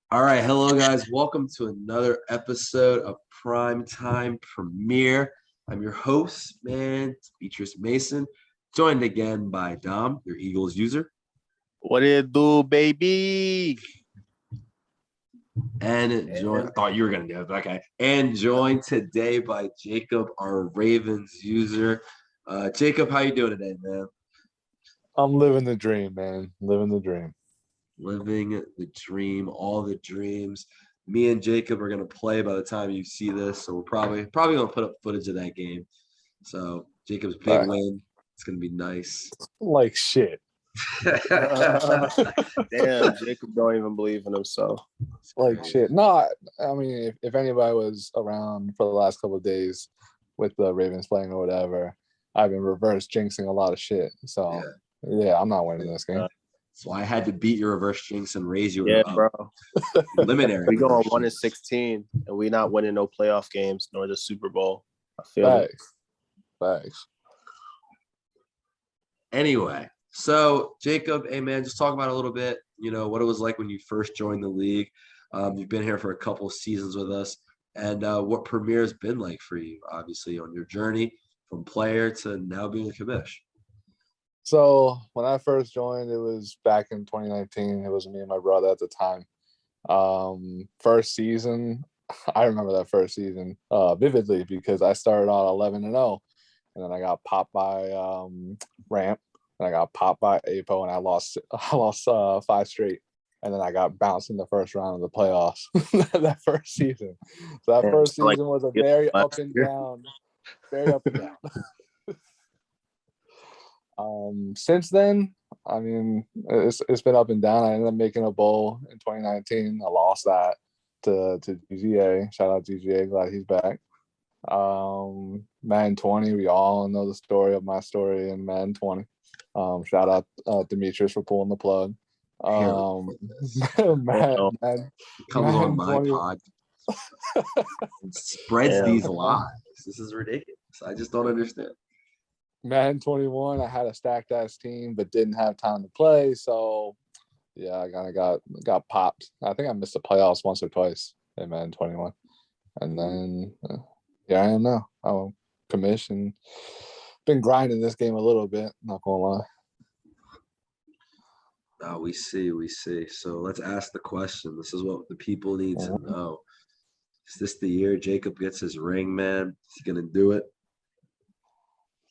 All right, hello guys. Welcome to another episode of Primetime Premier. I'm your host, Demetrus Mason, joined again by Dom, your Eagles user, What it do, baby? and joined. I thought you were gonna do it, but okay. And joined today by Jacob, our Ravens user. Jacob, how you doing today, man? I'm living the dream, man. Living the dream. Living the dream, all the dreams. Me and Jacob are gonna play by the time you see this, so we're probably gonna put up footage of that game. So Jacob's big Right. win. It's gonna be nice. Like shit. Damn, Jacob don't even believe in himself. Like shit. No, I mean, if anybody was around for the last couple of days with the Ravens playing or whatever, I've been reverse jinxing a lot of shit. So, yeah I'm not winning this game. So I had to beat your reverse jinx and raise you Yeah, up. bro. Preliminary. We go on reverse 1-16, and we not winning no playoff games nor the Super Bowl. I feel it. Thanks. Anyway, so Jacob, hey man, just talk about a little bit, what it was like when you first joined the league. You've been here for a couple seasons with us, and what Premier has been like for you, obviously, on your journey from player to now being a commish. So when I first joined, it was back in 2019. It was me and my brother at the time. First season, I remember that first season vividly because I started out 11-0, and then I got popped by Ramp, and I got popped by Apo, and I lost 5 straight, and then I got bounced in the first round of the playoffs that first season. So that first season was a very up and down, very up and down. Since then, I mean, it's been up and down. I ended up making a bowl in 2019. I lost that to GGA. Shout out GGA, glad he's back. Madden 20, we all know the story of my story in Madden 20. Shout out Demetrus for pulling the plug. Madden comes on my 20. Pod and spreads these lies. This is ridiculous. I just don't understand. Madden 21, I had a stacked ass team, but didn't have time to play. So, yeah, I kind of got popped. I think I missed the playoffs once or twice in Madden 21. And then, here I am now. I'm commissioned. Been grinding this game a little bit, not going to lie. Oh, we see. So let's ask the question. This is what the people need to know. Is this the year Jacob gets his ring, man? Is he going to do it?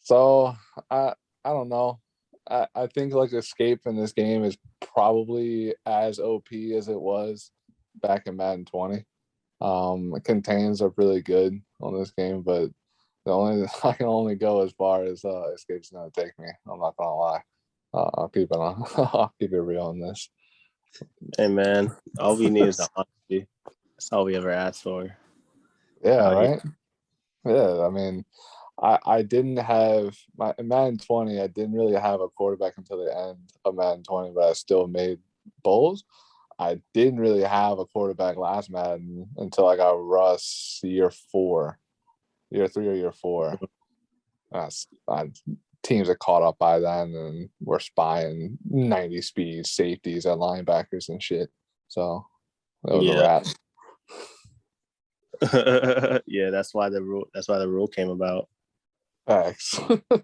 So I don't know. I think like escape in this game is probably as OP as it was back in Madden 20. Contains are really good on this game, but I can only go as far as escape's gonna take me. I'm not gonna lie. I'll keep it on. I'll keep it real on this. Hey man, all we need is the honesty. That's all we ever asked for. Yeah, right. Yeah, I mean. I didn't have in Madden 20. I didn't really have a quarterback until the end of Madden 20, but I still made bowls. I didn't really have a quarterback last Madden until I got Russ year 3 or year 4. Teams are caught up by then, and we're spying 90 speed safeties at linebackers and shit. So that was a wrap. Yeah, that's why the rule came about. Facts. Because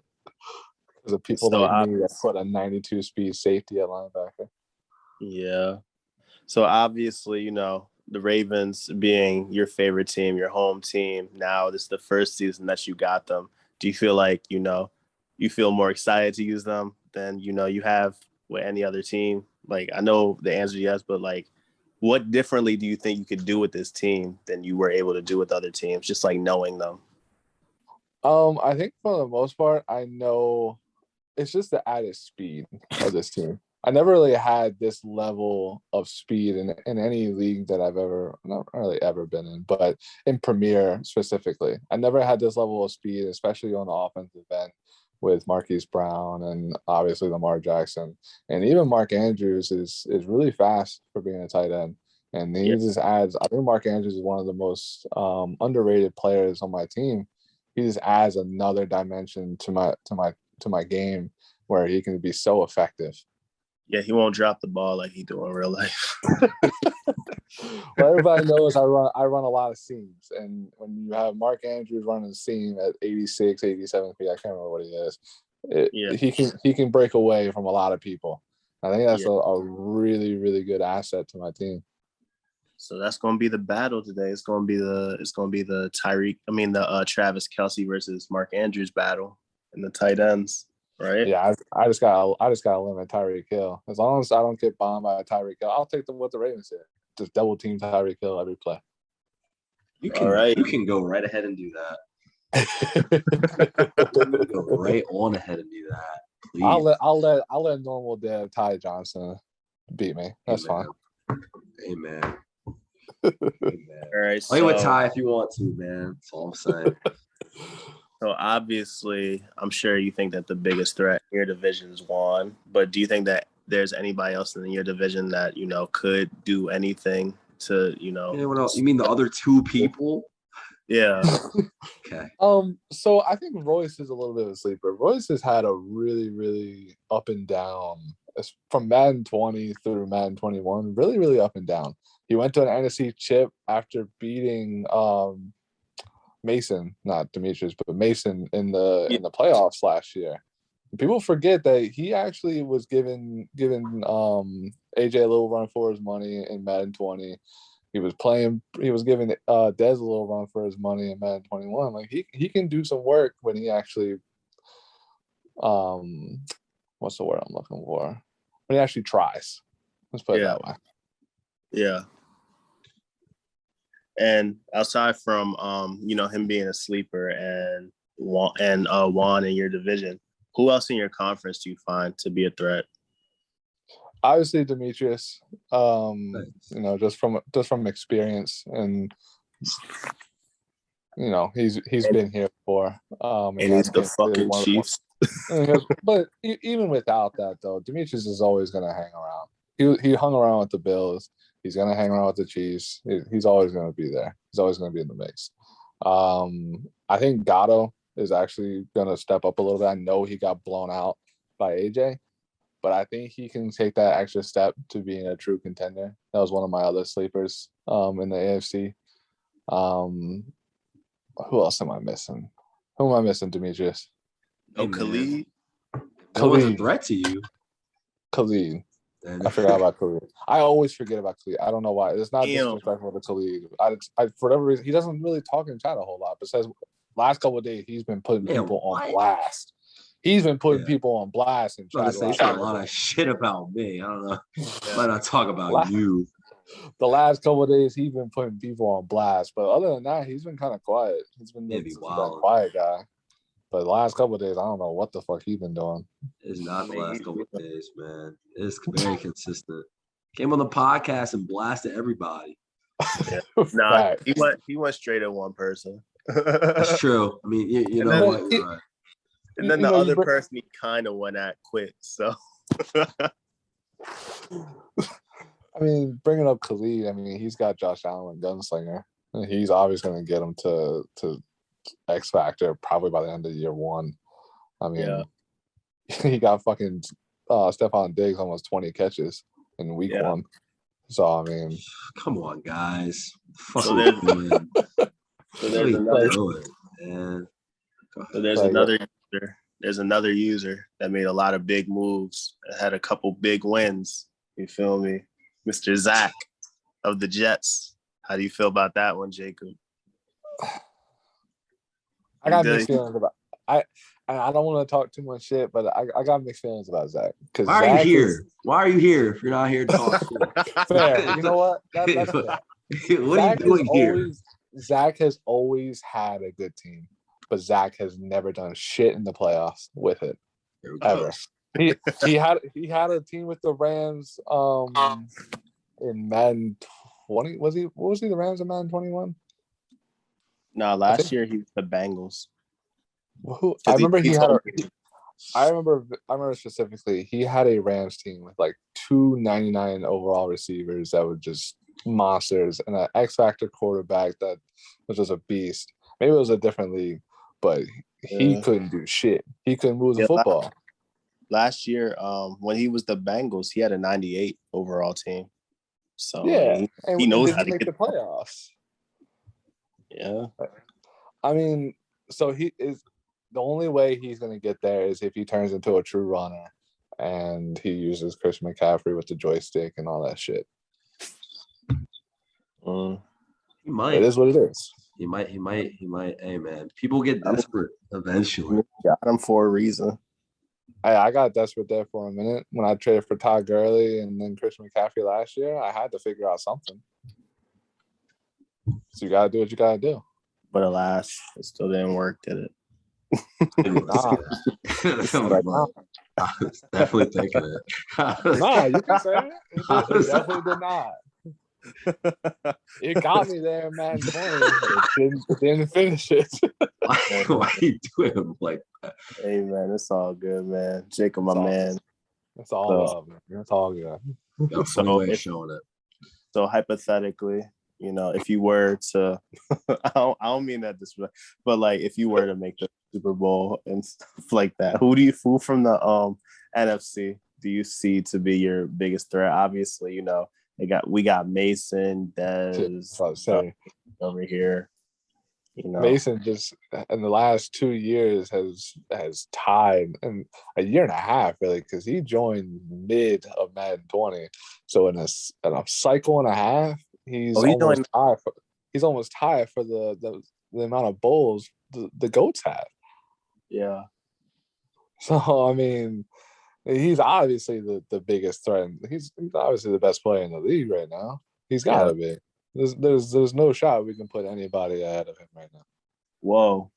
of people like me that put a 92 speed safety at linebacker. Yeah. So obviously, the Ravens being your favorite team, your home team, now this is the first season that you got them. Do you feel like, you feel more excited to use them than, you have with any other team? Like, I know the answer is yes, but like, what differently do you think you could do with this team than you were able to do with other teams, just like knowing them? I think for the most part, I know it's just the added speed of this team. I never really had this level of speed in any league that I've not really ever been in, but in Premier specifically. I never had this level of speed, especially on the offensive end with Marquise Brown and obviously Lamar Jackson. And even Mark Andrews is really fast for being a tight end. And he just adds, I think Mark Andrews is one of the most underrated players on my team. He just adds another dimension to my game where he can be so effective. Yeah, he won't drop the ball like he do in real life. Well, everybody knows I run a lot of seams, and when you have Mark Andrews running a seam at 86, 87 feet, I can't remember what he is. He can break away from a lot of people. I think that's a really, really good asset to my team. So that's going to be the battle today. It's going to be the Travis Kelce versus Mark Andrews battle in the tight ends, right? Yeah, I just got to limit Tyreek Hill. As long as I don't get bombed by Tyreek Hill, I'll take what the Ravens did. Just double team Tyreek Hill every play. You can go right ahead and do that. Go right on ahead and do that. Please. I'll let normal dev Ty Johnson beat me. That's fine. Amen. All right. Play with Ty if you want to, man. That's all I'm saying. So obviously, I'm sure you think that the biggest threat in your division is Juan, but do you think that there's anybody else in your division that could do anything to Anyone else? You mean the other two people? Yeah. Okay. So I think Royce is a little bit of a sleeper. Royce has had a really, really up and down from Madden 20 through Madden 21. Really, really up and down. He went to an NFC chip after beating Mason, not Demetrus, but Mason in the playoffs last year. People forget that he actually was giving AJ a little run for his money in Madden 20. He was giving Dez a little run for his money in Madden 21. Like he can do some work when he actually what's the word I'm looking for? When he actually tries. Let's put it that way. Yeah. And aside from him being a sleeper and Juan in your division, who else in your conference do you find to be a threat? Obviously Demetrus, just from experience, and he's been here before. And he's the fucking Chiefs. But even without that, though, Demetrus is always going to hang around. He hung around with the Bills. He's going to hang around with the Chiefs. He's always going to be there. He's always going to be in the mix. I think Gatto is actually going to step up a little bit. I know he got blown out by AJ, but I think he can take that extra step to being a true contender. That was one of my other sleepers in the AFC. Who else am I missing? Who am I missing, Demetrius? Oh, Khalid. That was a threat to you. Khalid. I forgot about Khalid. I always forget about Khalid. I don't know why. It's not disrespectful to Khalid. I for whatever reason, he doesn't really talk in chat a whole lot. But says last couple of days he's been putting people on blast. He's been putting people on blast in chat. He said a lot of shit about me. I don't know. Might not talk about you. The last couple of days he's been putting people on blast. But other than that, he's been kind of quiet. He's been that quiet guy. But the last couple of days, I don't know what the fuck he's been doing. It's not the last couple of days, man. It's very consistent. Came on the podcast and blasted everybody. Yeah. He went straight at one person. That's true. I mean, you know what? You're right. And then the other person he kind of went at quit. So, I mean, bringing up Khalid, I mean, he's got Josh Allen, gunslinger, and he's obviously going to get him to X Factor probably by the end of year one. I mean, he got fucking Stephon Diggs almost 20 catches in week one. So I mean, come on, guys. There's another user that made a lot of big moves, had a couple big wins. You feel me? Mr. Zach of the Jets. How do you feel about that one, Jacob? I got mixed feelings about I don't want to talk too much shit, but I got mixed feelings about Zach. Why are you here? Why are you here if you're not here to talk shit? Fair. You know what? That's fair. What are you doing here? Zach has always had a good team, but Zach has never done shit in the playoffs with it. Ever. He had a team with the Rams in Madden 20. What was he the Rams in Madden 21? No, last year he was the Bengals. I remember specifically he had a Rams team with like 299 overall receivers that were just monsters and an X Factor quarterback that was just a beast. Maybe it was a different league, but he couldn't do shit. He couldn't move the football. Last year, when he was the Bengals, he had a 98 overall team. So Yeah, like, and he knows did how he to make get. the playoffs? Yeah. I mean, so he is the only way he's going to get there is if he turns into a true runner and he uses Chris McCaffrey with the joystick and all that shit. He might. It is what it is. He might. Hey, man, people get desperate eventually. Got him for a reason. I got desperate there for a minute when I traded for Todd Gurley and then Chris McCaffrey last year. I had to figure out something. So you got to do what you got to do. But alas, it still didn't work, did it? Nah. I was definitely thinking it. Nah, you can say it. It definitely did not. It got me there, man. 20. It didn't finish it. Why you doing him like that? Hey, man, it's all good, man. Jacob, my man. It's all love, man. It's all good. Got a funny way of showing it. So hypothetically, if you were to, I don't mean that this way, but like if you were to make the Super Bowl and stuff like that, who from the NFC do you see to be your biggest threat? Obviously, we got Mason, Dez over here. Mason just in the last 2 years has tied in a year and a half really because he joined mid of Madden 20. So in a cycle and a half, he's almost tied for the amount of bowls the GOATs have. Yeah. So I mean, he's obviously the biggest threat. He's obviously the best player in the league right now. He's got to be. There's no shot we can put anybody ahead of him right now. Whoa.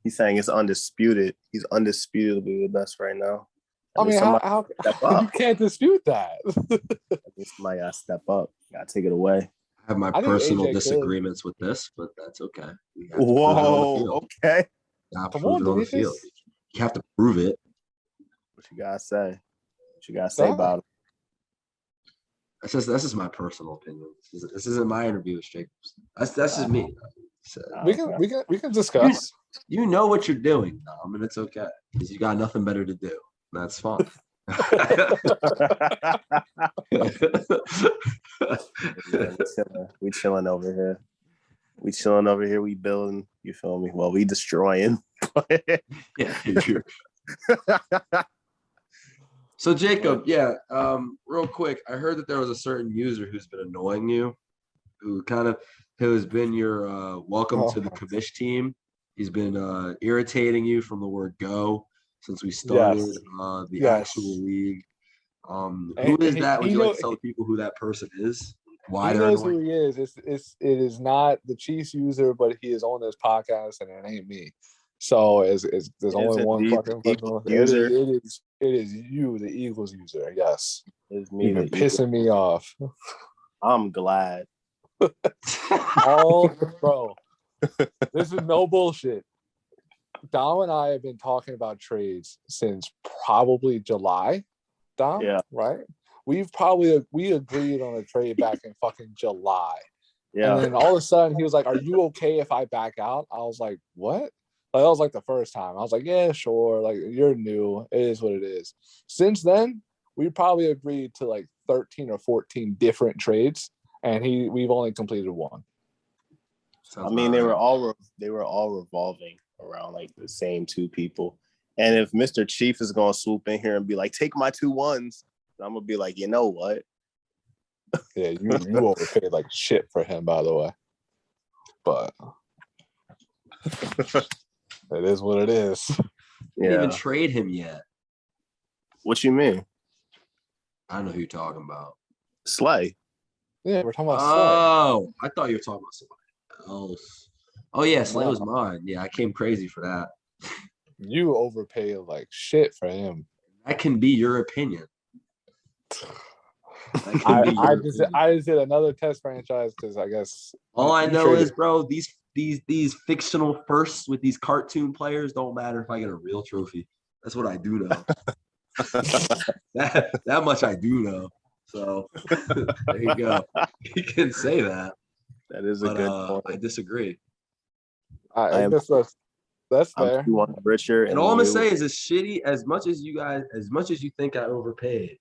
He's saying it's undisputed. He's undisputably the best right now. I mean, how you can't dispute that. Somebody got to step up. Got to take it away. I have my personal disagreements with this, but that's okay. Whoa, okay. Come on, Demetrus. You have to prove it. What you gotta say? What you gotta say about it? That's just my personal opinion. This isn't my interview with Jacobs. That's just me. So, we can discuss. You know what you're doing, Dom, and it's okay because you got nothing better to do. That's fine. We chilling over here. We building. You feel me? Well, we destroying. Yeah. So Jacob, real quick, I heard that there was a certain user who's been annoying you, who has been your welcome to the commish team. He's been irritating you from the word go since we started the actual league. Who is that? Would you like to tell the people who that person is? Why he knows who he is. It is not the Chiefs user, but he is on this podcast, and it ain't me. So there's only one fucking user. It is you, the Eagles user. Yes, it's me. You've been pissing me off. I'm glad. Bro, this is no bullshit. Dom and I have been talking about trades since probably July. Dom, right? We agreed on a trade back in fucking July. Yeah. And then all of a sudden he was like, "Are you okay if I back out?" I was like, "What?" Like, that was like the first time. I was like, "Yeah, sure. Like, you're new. It is what it is." Since then, we probably agreed to like 13 or 14 different trades, and we've only completed one. I mean, they were all revolving around like the same two people. And if Mr. Chief is gonna swoop in here and be like, "Take my 2 1s," I'm gonna be like, you know what? Yeah, you overpaid like shit for him, by the way. But it is what it is. You didn't even trade him yet. What you mean? I don't know who you're talking about. Slay. Yeah, we're talking about Slay. Oh, I thought you were talking about somebody else. Oh yeah, Slay was mine. Yeah, I came crazy for that. You overpaid like shit for him. That can be your opinion. I just did another test franchise because I guess all I know is, bro, these fictional firsts with these cartoon players don't matter if I get a real trophy. That's what I do know. that much I do know. So there you go. You can say that. That is a good point. I disagree. I guess that's fair. Richer, and all I'm gonna say is, as shitty as much as you think I overpaid,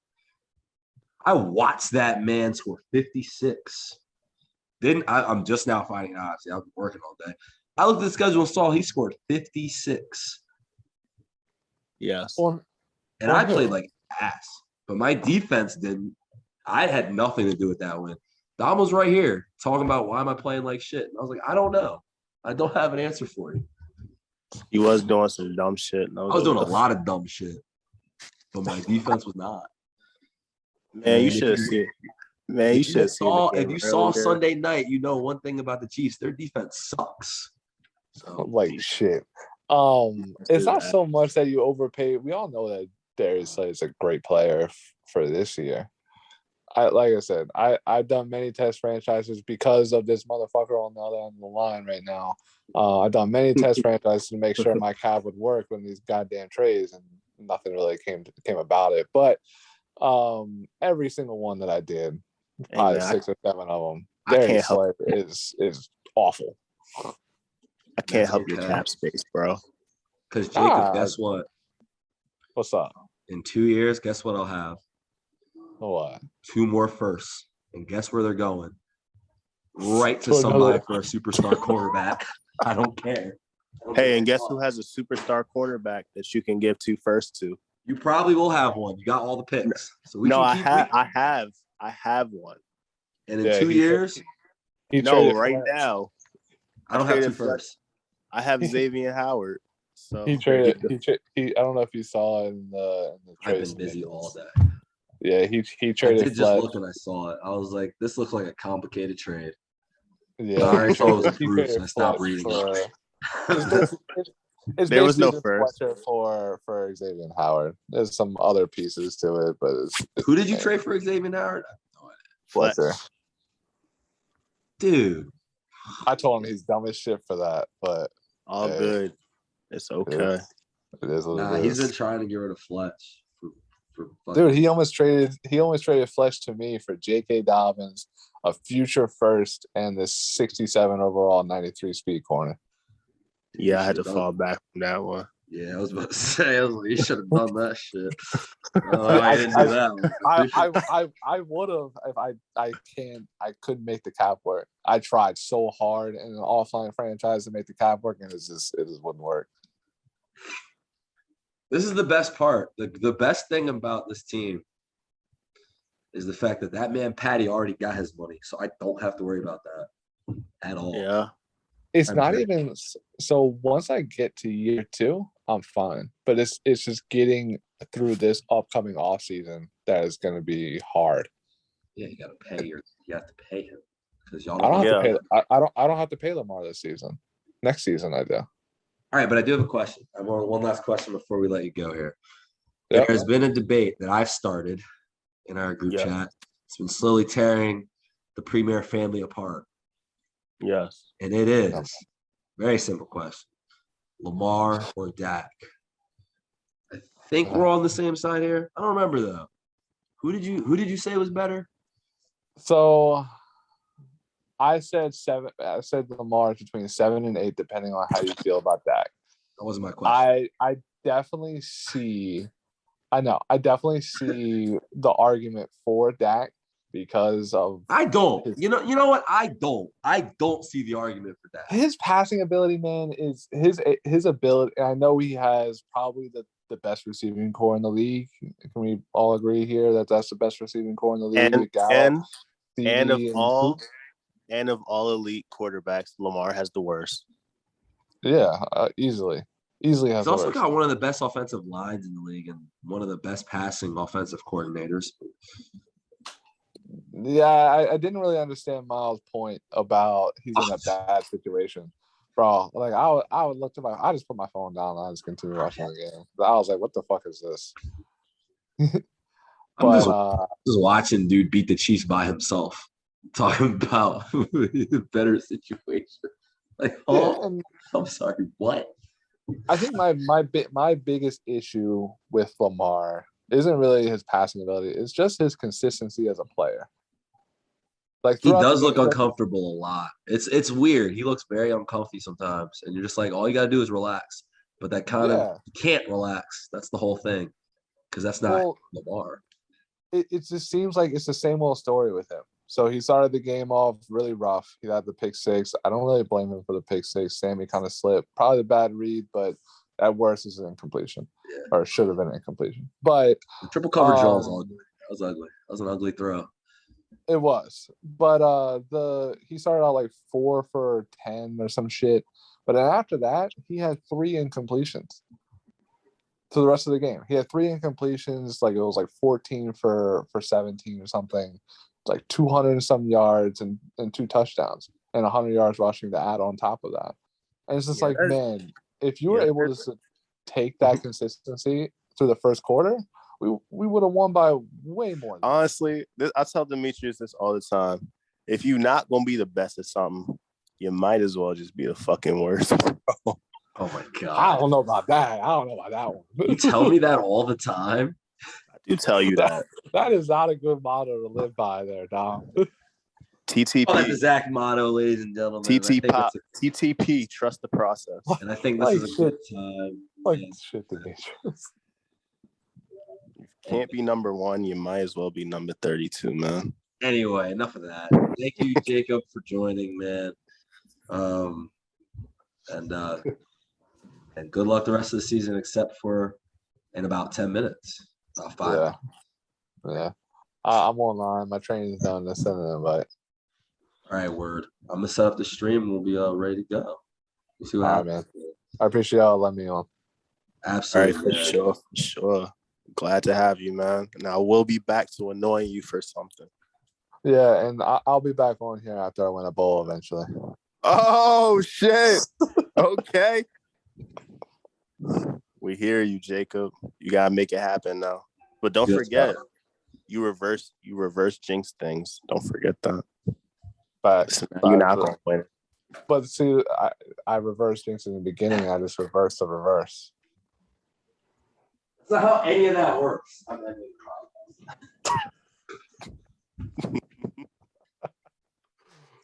I watched that man score 56. I'm just now finding out. See, I've been working all day. I looked at the schedule and saw he scored 56. Yes. And I played like ass, but my defense didn't. I had nothing to do with that win. Dom was right here talking about why am I playing like shit. And I was like, I don't know. I don't have an answer for you. He was doing some dumb shit. I was doing a lot of dumb shit, but my defense was not. Man, you should have seen. Man, you should have seen the game if you saw earlier. Sunday night, you know one thing about the Chiefs: their defense sucks. So, Like shit. It's not so much that you overpay. We all know that Darius Slay is a great player for this year. Like I said, I've done many test franchises because of this motherfucker on the other end of the line right now. I've done many test franchises to make sure my cap would work when these goddamn trades, and nothing really came about it. But every single one that I did, probably 6 or 7 of them, Darius Slay is awful. I can't help your cap space, bro. Because Jacob, guess what? What's up? In 2 years, guess what I'll have? What? 2 more firsts. And guess where they're going? Right to somebody for a superstar quarterback. I don't care. Hey, and guess who has a superstar quarterback that you can give 2 firsts to? You probably will have one. You got all the picks. So I have one. And in 2 years? Right now. I don't have 2 firsts. I have Xavier Howard. So he traded. I don't know if you saw in the trade. I've been busy all day. Yeah, he traded. I did just look and I saw it. I was like, this looks like a complicated trade. Yeah, I already thought it was a proof, so I stopped reading it. There was no first for Xavier Howard. There's some other pieces to it, but it's who did you trade for Xavier Howard? Fletcher. Dude, I told him he's dumb as shit for that, but all good. It's okay. It is what it is. He's been trying to get rid of Fletch. Dude, he almost traded Fletch to me for J.K. Dobbins, a future first, and this 67 overall 93 speed corner. Yeah, I had to fall back from that one. Yeah, I was about to say, you should have done that shit. I didn't do that one. I would have if I couldn't make the cap work. I tried so hard in an offline franchise to make the cap work, and it just wouldn't work. This is the best part. The best thing about this team is the fact that man Patty already got his money, so I don't have to worry about that at all. Yeah. It's not even so. Once I get to year 2, I'm fine. But it's just getting through this upcoming off season that is going to be hard. Yeah, you have to pay him because y'all. I don't have to pay. I don't have to pay Lamar this season. Next season, I do. All right, but I do have a question. I want one last question before we let you go here. Yep. There's been a debate that I've started in our group chat. It's been slowly tearing the Premier family apart. Yes. And it is very simple question. Lamar or Dak? I think we're all on the same side here. I don't remember though. Who did you say was better? So I said 7. I said Lamar between 7 and 8, depending on how you feel about Dak. That wasn't my question. I definitely see. I know. I definitely see the argument for Dak because of. I don't. You know what? I don't see the argument for Dak. His passing ability, man, is his ability. And I know he has probably the best receiving core in the league. Can we all agree here that that's the best receiving core in the league? And of all elite quarterbacks, Lamar has the worst. Yeah, easily has. He's also got one of the best offensive lines in the league and one of the best passing offensive coordinators. Yeah, I didn't really understand Miles' point about he's in a bad situation, bro. Like I would look to I just put my phone down and I just continue watching the game. I was like, what the fuck is this? I'm just watching dude beat the Chiefs by himself, talking about a better situation. Like, I'm sorry, what? I think my biggest issue with Lamar isn't really his passing ability. It's just his consistency as a player. Like he does look uncomfortable a lot. It's weird. He looks very uncomfy sometimes, and you're just like, all you gotta do is relax. But that kind of you can't relax. That's the whole thing, because that's not Lamar. it just seems like it's the same old story with him. So he started the game off really rough. He had the pick six. I don't really blame him for the pick six. Sammy kind of slipped. Probably a bad read, but at worst is an incompletion. Yeah. Or should have been an incompletion. But The triple coverage draw was ugly. That was ugly. That was an ugly throw. it was. But he started out like 4 for 10 or some shit. But then after that, he had 3 incompletions to the rest of the game. He had 3 incompletions, like it was like 14 for 17 or something, like 200 and some yards and 2 touchdowns and 100 yards rushing to add on top of that. And it's just man, if you were able to take that consistency through the first quarter, we would have won by way more. Honestly, I tell Demetrus this all the time. If you're not going to be the best at something, you might as well just be the fucking worst. Oh my god! I don't know about that. One. You tell me that all the time. I do tell you that. That is not a good motto to live by, there, Dom. TTP. Oh, that's the Zach motto, ladies and gentlemen. TTP. Trust the process. And I think this is a good time. Like shit, Demetrus. Can't be number 1. You might as well be number 32, man. Anyway, enough of that. Thank you, Jacob, for joining, man. And good luck the rest of the season, except for in about 10 minutes. About 5. Yeah. I'm online. My training's done. Let's send an invite. All right, word. I'm gonna set up the stream and we'll be ready to go. We'll see what happens. Right, man. I appreciate y'all letting me on. Absolutely. All right, for sure. Glad to have you, man. And I will be back to annoy you for something. Yeah, and I'll be back on here after I win a bowl eventually. Oh shit. Okay. We hear you, Jacob. You gotta make it happen now. But don't forget, you reverse jinx things. Don't forget that. But you're not gonna win. But see, I reversed jinx in the beginning. I just reversed the reverse. That's not how any of that works. I'm not even